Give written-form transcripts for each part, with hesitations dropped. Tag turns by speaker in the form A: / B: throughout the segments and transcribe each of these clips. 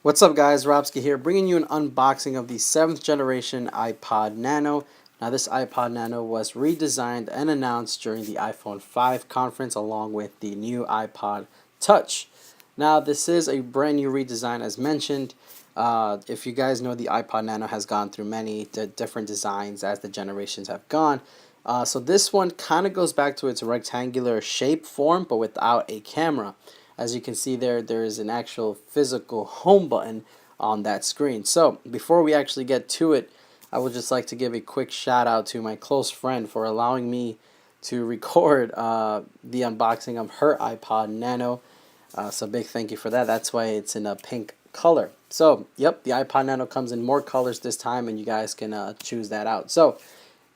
A: What's up guys, Robski here, bringing you an unboxing of the 7th generation iPod Nano. Now this iPod Nano was redesigned and announced during the iPhone 5 conference along with the new iPod Touch. Now this is a brand new redesign as mentioned. If you guys know, the iPod Nano has gone through many different designs as the generations have gone. So this one kind of goes back to its rectangular shape form but without a camera. As you can see there is an actual physical home button on that screen. So before we actually get to it, I would just like to give a quick shout out to my close friend for allowing me to record the unboxing of her iPod Nano. So big thank you for that. That's why it's in a pink color. So yep, the iPod Nano comes in more colors this time, and you guys can choose that out. So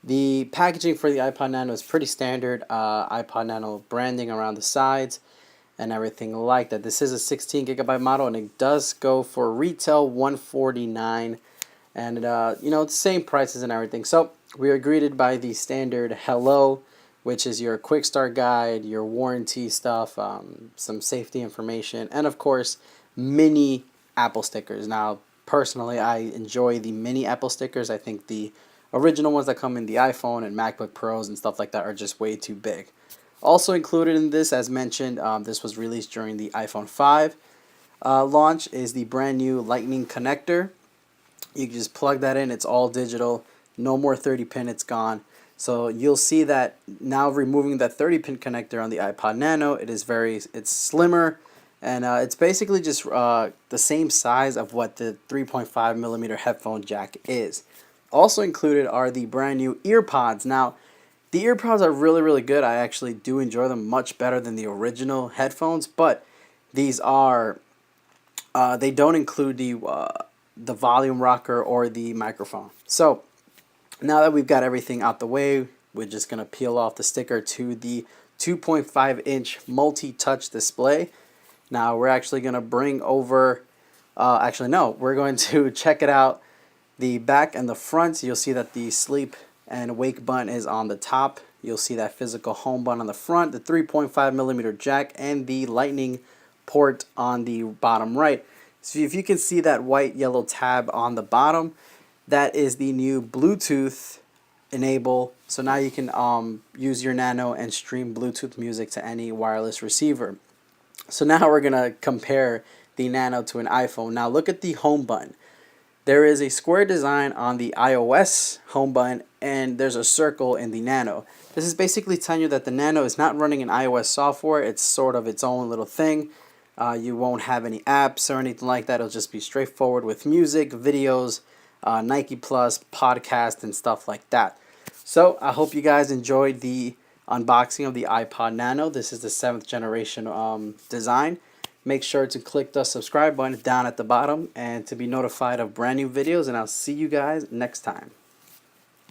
A: the packaging for the iPod Nano is pretty standard. iPod Nano branding around the sides and everything like that. This is a 16 gigabyte model, and it does go for retail $149, and you know, it's the same prices and everything. So we are greeted by the standard hello, which is your quick start guide, your warranty stuff, some safety information, and of course mini Apple stickers. Now personally, I enjoy the mini Apple stickers. I think the original ones that come in the iPhone and MacBook Pros and stuff like that are just way too big. Also included in this, as mentioned, this was released during the iPhone 5 launch, is the brand new Lightning connector. You can just plug that in. It's all digital. No more 30-pin. It's gone. So you'll see that now, removing that 30-pin connector on the iPod Nano, it's slimmer, and it's basically just the same size of what the 3.5 millimeter headphone jack is. Also included are the brand new EarPods. Now, the EarPods are really good. I actually do enjoy them much better than the original headphones, but these are they don't include the volume rocker or the microphone. So now that we've got everything out the way, we're just gonna peel off the sticker to the 2.5-inch multi-touch display. Now we're actually gonna bring over. Actually, no, we're going to check it out. The back and the front, you'll see that the sleep and wake button is on the top. You'll see that physical home button on the front, the 3.5 millimeter jack, and the lightning port on the bottom right. So if you can see that white yellow tab on the bottom, that is the new Bluetooth enable. So now you can use your Nano and stream Bluetooth music to any wireless receiver. So now we're gonna compare the Nano to an iPhone. Now look at the home button. There is a square design on the iOS home button, and there's a circle in the Nano. This is basically telling you that the Nano is not running an iOS software. It's sort of its own little thing. You won't have any apps or anything like that. It'll just be straightforward with music, videos, Nike Plus, podcast, and stuff like that. So I hope you guys enjoyed the unboxing of the iPod Nano. This is the 7th generation design. Make sure to click the subscribe button down at the bottom and to be notified of brand new videos, and I'll see you guys next time.